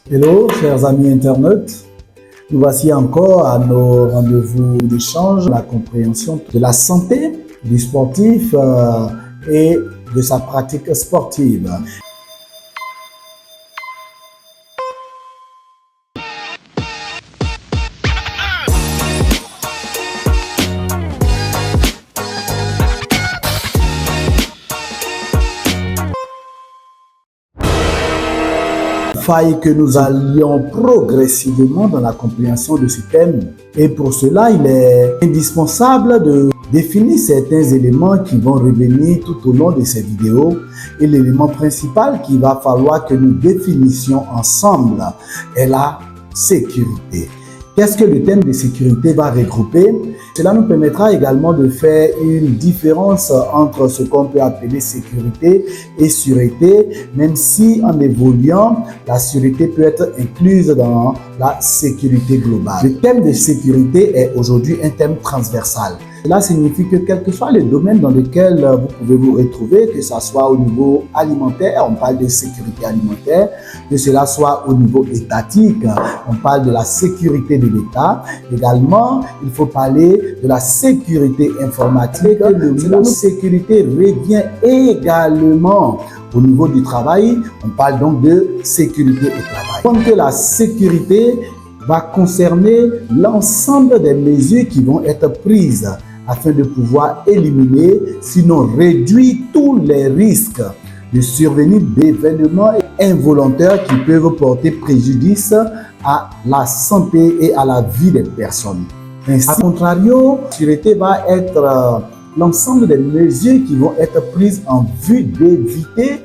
Hello, chers amis internautes. Nous voici encore à nos rendez-vous d'échange, la compréhension de la santé du sportif et de sa pratique sportive. Faille que nous allions progressivement dans la compréhension de ce thème. Et pour cela, il est indispensable de définir certains éléments qui vont revenir tout au long de ces vidéos. Et l'élément principal qu'il va falloir que nous définissions ensemble est la sécurité. Qu'est-ce que le thème de sécurité va regrouper? Cela nous permettra également de faire une différence entre ce qu'on peut appeler sécurité et sûreté, même si en évoluant, la sûreté peut être incluse dans la sécurité globale. Le thème de sécurité est aujourd'hui un thème transversal. Cela signifie que quel que soit le domaine dans lequel vous pouvez vous retrouver, que ce soit au niveau alimentaire, on parle de sécurité alimentaire, que cela soit au niveau étatique, on parle de la sécurité de l'État. Également, il faut parler de la sécurité informatique. La sécurité revient également au niveau du travail. On parle donc de sécurité au travail. Donc que la sécurité va concerner l'ensemble des mesures qui vont être prises afin de pouvoir éliminer, sinon réduire tous les risques de survenue d'événements involontaires qui peuvent porter préjudice à la santé et à la vie des personnes. Ainsi, à contrario, la sécurité va être l'ensemble des mesures qui vont être prises en vue d'éviter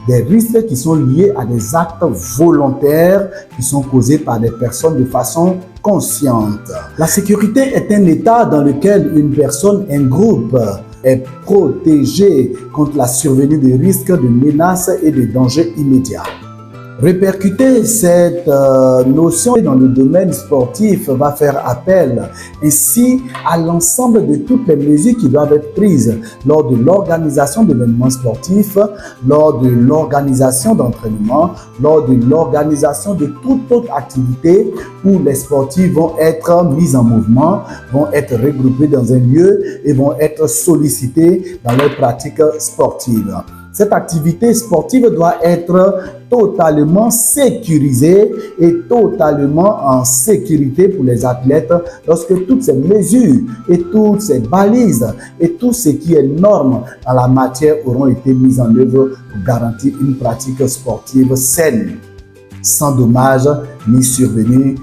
des risques qui sont liés à des actes volontaires qui sont causés par des personnes de façon consciente. La sécurité est un état dans lequel une personne, un groupe est protégé contre la survenue de risques, de menaces et de dangers immédiats. Répercuter cette notion dans le domaine sportif va faire appel ainsi à l'ensemble de toutes les mesures qui doivent être prises lors de l'organisation d'événements sportifs, lors de l'organisation d'entraînement, lors de l'organisation de toute autre activité où les sportifs vont être mis en mouvement, vont être regroupés dans un lieu et vont être sollicités dans leurs pratiques sportives. Cette activité sportive doit être totalement sécurisée et totalement en sécurité pour les athlètes lorsque toutes ces mesures et toutes ces balises et tout ce qui est norme en la matière auront été mises en œuvre pour garantir une pratique sportive saine, sans dommage ni survenue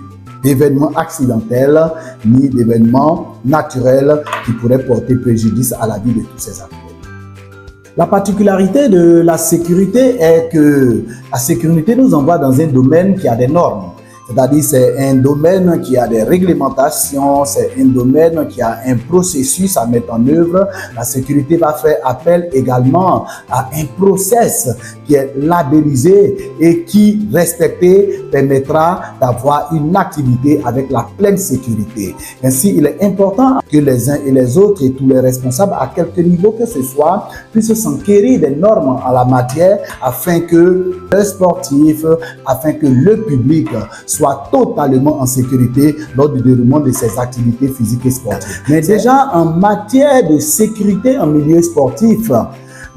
d'événements accidentels ni d'événements naturels qui pourraient porter préjudice à la vie de tous ces athlètes. La particularité de la sécurité est que la sécurité nous envoie dans un domaine qui a des normes. C'est-à-dire c'est un domaine qui a des réglementations, c'est un domaine qui a un processus à mettre en œuvre. La sécurité va faire appel également à un process qui est labellisé et qui, respecté, permettra d'avoir une activité avec la pleine sécurité. Ainsi, il est important que les uns et les autres et tous les responsables, à quelque niveau que ce soit, puissent s'enquérir des normes en la matière afin que les sportifs, afin que le public soit totalement en sécurité lors du déroulement de ces activités physiques et sportives. Mais déjà, en matière de sécurité en milieu sportif,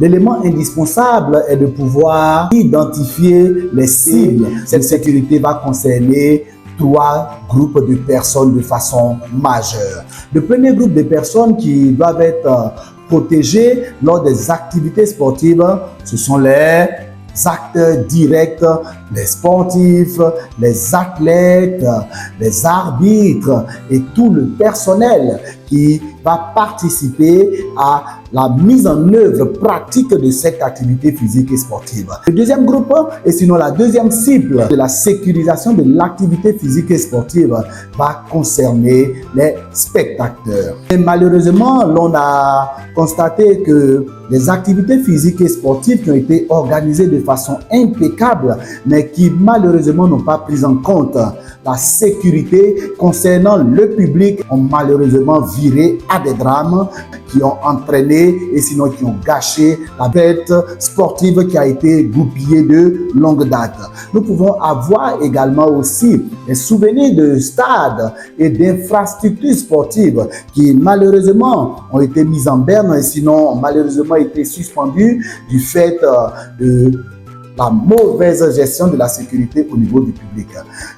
l'élément indispensable est de pouvoir identifier les cibles. Cette sécurité va concerner 3 groupes de personnes de façon majeure. Le premier groupe de personnes qui doivent être protégées lors des activités sportives, ce sont les acteurs directs, les sportifs, les athlètes, les arbitres et tout le personnel qui va participer à la mise en œuvre pratique de cette activité physique et sportive. Le deuxième groupe, et sinon la deuxième cible de la sécurisation de l'activité physique et sportive, va concerner les spectateurs. Et malheureusement, l'on a constaté que les activités physiques et sportives qui ont été organisées de façon impeccable, mais qui malheureusement n'ont pas pris en compte la sécurité concernant le public ont malheureusement viré à des drames qui ont entraîné et sinon qui ont gâché la fête sportive qui a été goupillée de longue date. Nous pouvons avoir également aussi des souvenirs de stades et d'infrastructures sportives qui malheureusement ont été mises en berne et sinon malheureusement été suspendues du fait de la mauvaise gestion de la sécurité au niveau du public.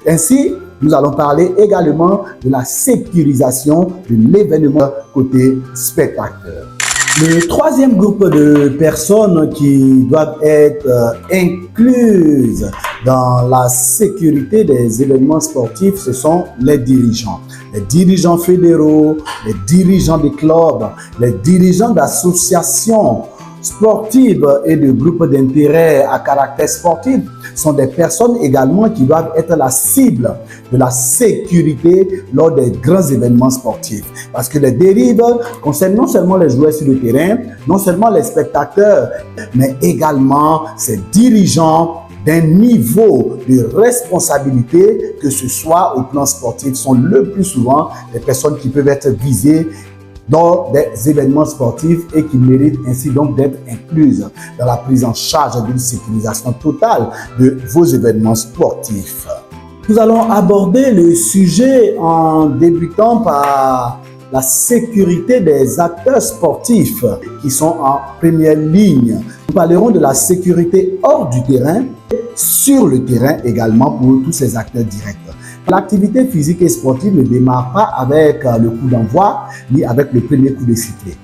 Ainsi, nous allons parler également de la sécurisation de l'événement côté spectateur. Le troisième groupe de personnes qui doivent être incluses dans la sécurité des événements sportifs, ce sont les dirigeants. Les dirigeants fédéraux, les dirigeants des clubs, les dirigeants d'associations sportives et de groupes d'intérêt à caractère sportif sont des personnes également qui doivent être la cible de la sécurité lors des grands événements sportifs. Parce que les dérives concernent non seulement les joueurs sur le terrain, non seulement les spectateurs, mais également ces dirigeants d'un niveau de responsabilité, que ce soit au plan sportif, sont le plus souvent des personnes qui peuvent être visées dans des événements sportifs et qui méritent ainsi donc d'être incluses dans la prise en charge d'une sécurisation totale de vos événements sportifs. Nous allons aborder le sujet en débutant par la sécurité des acteurs sportifs qui sont en première ligne. Nous parlerons de la sécurité hors du terrain, sur le terrain également pour tous ces acteurs directs. L'activité physique et sportive ne démarre pas avec le coup d'envoi ni avec le premier coup de sifflet.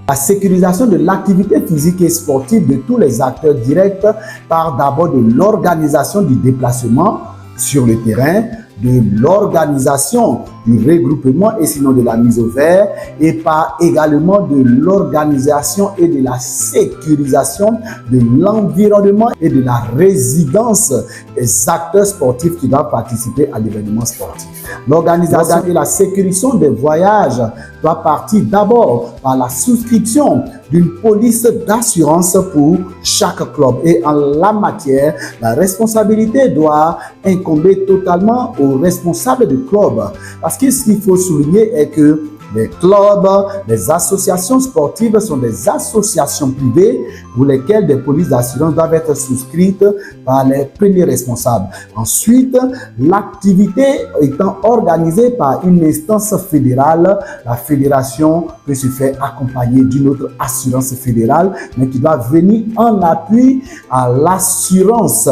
La sécurisation de l'activité physique et sportive de tous les acteurs directs part d'abord de l'organisation du déplacement sur le terrain, de l'organisation du regroupement et sinon de la mise au vert, et par également de l'organisation et de la sécurisation de l'environnement et de la résidence des acteurs sportifs qui doivent participer à l'événement sportif. L'organisation et la sécurisation des voyages doit partir d'abord par la souscription d'une police d'assurance pour chaque club. Et en la matière, la responsabilité doit incomber totalement aux responsables du club. Parce que ce qu'il faut souligner est que les clubs, les associations sportives sont des associations privées pour lesquelles des polices d'assurance doivent être souscrites par les premiers responsables. Ensuite, l'activité étant organisée par une instance fédérale, la fédération peut se faire accompagner d'une autre assurance fédérale, mais qui doit venir en appui à l'assurance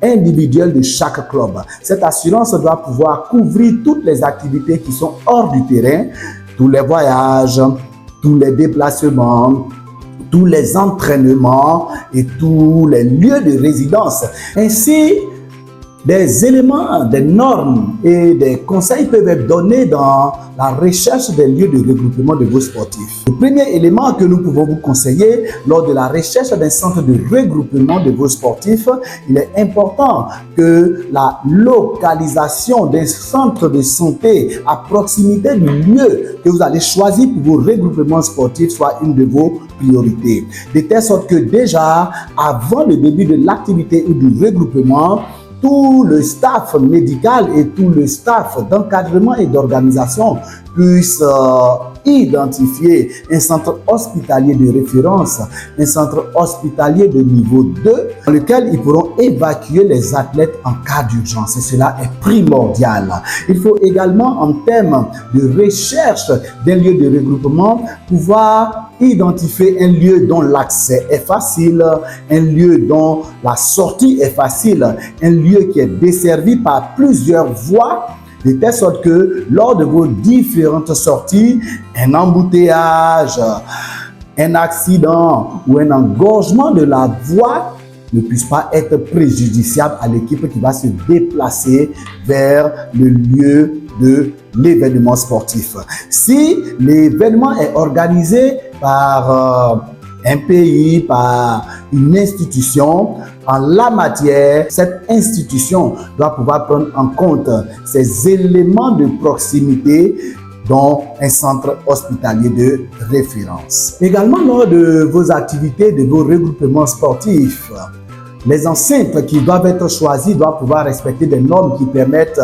individuelle de chaque club. Cette assurance doit pouvoir couvrir toutes les activités qui sont hors du terrain, tous les voyages, tous les déplacements, tous les entraînements et tous les lieux de résidence. Ainsi, des éléments, des normes et des conseils peuvent être donnés dans la recherche des lieux de regroupement de vos sportifs. Le premier élément que nous pouvons vous conseiller lors de la recherche d'un centre de regroupement de vos sportifs, il est important que la localisation d'un centre de santé à proximité du lieu que vous allez choisir pour vos regroupements sportifs soit une de vos priorités. De telle sorte que déjà, avant le début de l'activité ou du regroupement, tout le staff médical et tout le staff d'encadrement et d'organisation puissent identifier un centre hospitalier de référence, un centre hospitalier de niveau 2, dans lequel ils pourront évacuer les athlètes en cas d'urgence. Et cela est primordial. Il faut également, en termes de recherche d'un lieu de regroupement, pouvoir identifier un lieu dont l'accès est facile, un lieu dont la sortie est facile, un lieu qui est desservi par plusieurs voies, de telle sorte que lors de vos différentes sorties, un embouteillage, un accident ou un engorgement de la voie ne puisse pas être préjudiciable à l'équipe qui va se déplacer vers le lieu de l'événement sportif. Si l'événement est organisé par un pays, par une institution, en la matière, cette institution doit pouvoir prendre en compte ces éléments de proximité dont un centre hospitalier de référence. Également, lors de vos activités, de vos regroupements sportifs, Les enceintes qui doivent être choisies doivent pouvoir respecter des normes qui permettent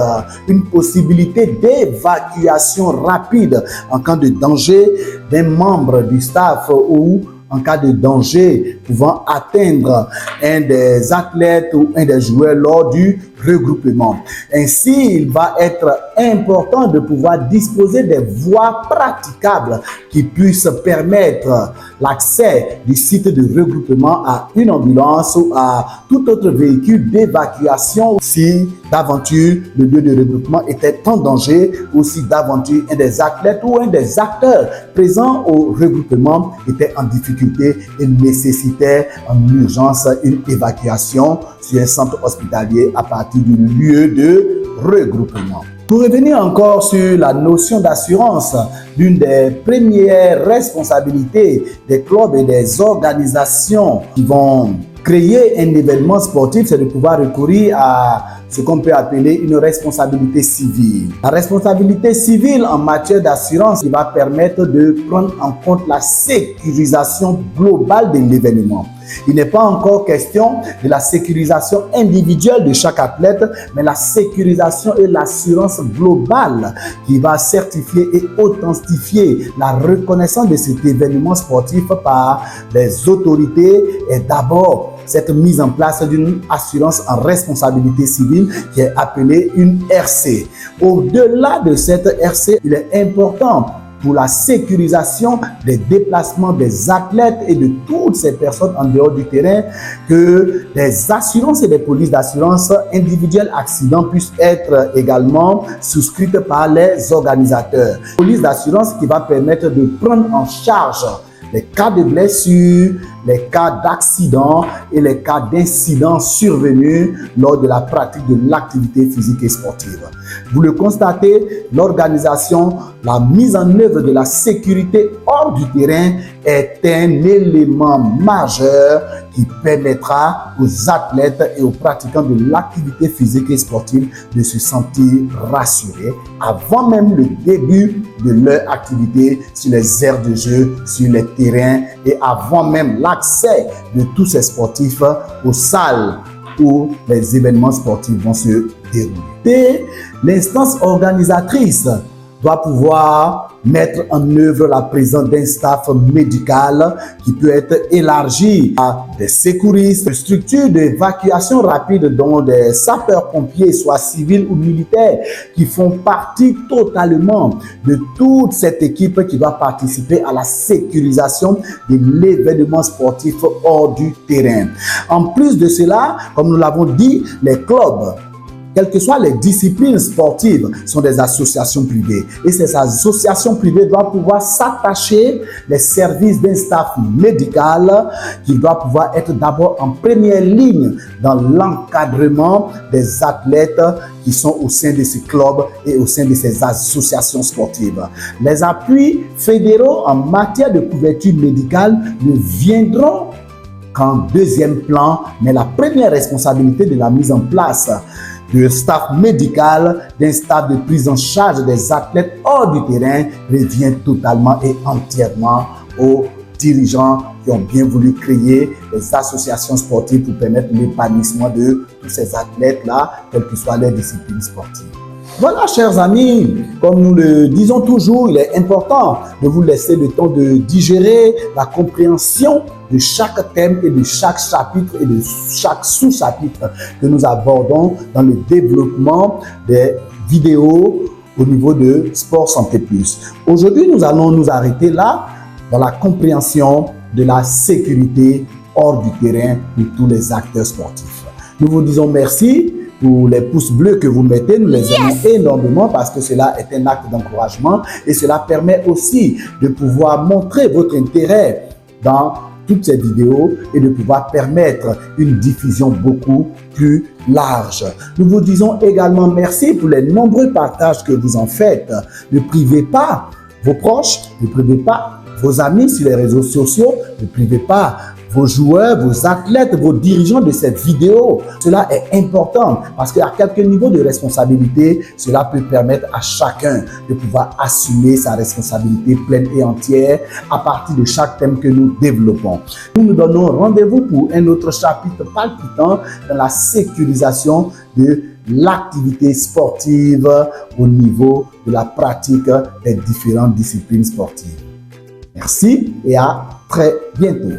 une possibilité d'évacuation rapide en cas de danger d'un membre du staff ou en cas de danger pouvant atteindre un des athlètes ou un des joueurs lors du regroupement. Ainsi, il va être important de pouvoir disposer des voies praticables qui puissent permettre l'accès du site de regroupement à une ambulance ou à tout autre véhicule d'évacuation si d'aventure le lieu de regroupement était en danger ou si d'aventure un des athlètes ou un des acteurs présents au regroupement était en difficulté et nécessitait en urgence une évacuation sur un centre hospitalier à partir du lieu de regroupement. Pour revenir encore sur la notion d'assurance, l'une des premières responsabilités des clubs et des organisations qui vont créer un événement sportif, c'est de pouvoir recourir à ce qu'on peut appeler une responsabilité civile. La responsabilité civile en matière d'assurance qui va permettre de prendre en compte la sécurisation globale de l'événement. Il n'est pas encore question de la sécurisation individuelle de chaque athlète, mais la sécurisation et l'assurance globale qui va certifier et authentifier la reconnaissance de cet événement sportif par les autorités et d'abord cette mise en place d'une assurance en responsabilité civile qui est appelée une RC. Au-delà de cette RC, il est important pour la sécurisation des déplacements des athlètes et de toutes ces personnes en dehors du terrain que des assurances et des polices d'assurance individuelles accidents puissent être également souscrites par les organisateurs. Police d'assurance qui va permettre de prendre en charge les cas de blessures, les cas d'accidents et les cas d'incidents survenus lors de la pratique de l'activité physique et sportive. Vous le constatez, l'organisation, la mise en œuvre de la sécurité hors du terrain est un élément majeur qui permettra aux athlètes et aux pratiquants de l'activité physique et sportive de se sentir rassurés avant même le début de leur activité sur les aires de jeu, sur les terrains et avant même l'accès de tous ces sportifs aux salles où les événements sportifs vont se dérouler. Et l'instance organisatrice doit pouvoir mettre en œuvre la présence d'un staff médical qui peut être élargi à des secouristes, des structures d'évacuation rapide dont des sapeurs-pompiers, soit civils ou militaires, qui font partie totalement de toute cette équipe qui va participer à la sécurisation de l'événement sportif hors du terrain. En plus de cela, comme nous l'avons dit, les clubs, quelles que soient les disciplines sportives, sont des associations privées. Et ces associations privées doivent pouvoir s'attacher les services d'un staff médical qui doit pouvoir être d'abord en première ligne dans l'encadrement des athlètes qui sont au sein de ces clubs et au sein de ces associations sportives. Les appuis fédéraux en matière de couverture médicale ne viendront qu'en deuxième plan, mais la première responsabilité de la mise en place du staff médical, d'un staff de prise en charge des athlètes hors du terrain revient totalement et entièrement aux dirigeants qui ont bien voulu créer les associations sportives pour permettre l'épanouissement de tous ces athlètes-là, quelles que soient les disciplines sportives. Voilà, chers amis, comme nous le disons toujours, il est important de vous laisser le temps de digérer la compréhension de chaque thème et de chaque chapitre et de chaque sous-chapitre que nous abordons dans le développement des vidéos au niveau de Sport Santé Plus. Aujourd'hui, nous allons nous arrêter là dans la compréhension de la sécurité hors du terrain pour tous les acteurs sportifs. Nous vous disons merci pour les pouces bleus que vous mettez, nous les aimons énormément parce que cela est un acte d'encouragement et cela permet aussi de pouvoir montrer votre intérêt dans toutes ces vidéos et de pouvoir permettre une diffusion beaucoup plus large. Nous vous disons également merci pour les nombreux partages que vous en faites. Ne privez pas vos proches, ne privez pas vos amis sur les réseaux sociaux, ne privez pas vos joueurs, vos athlètes, vos dirigeants de cette vidéo. Cela est important parce qu'à quelques niveaux de responsabilité, cela peut permettre à chacun de pouvoir assumer sa responsabilité pleine et entière à partir de chaque thème que nous développons. Nous nous donnons rendez-vous pour un autre chapitre palpitant dans la sécurisation de l'activité sportive au niveau de la pratique des différentes disciplines sportives. Merci et à très bientôt.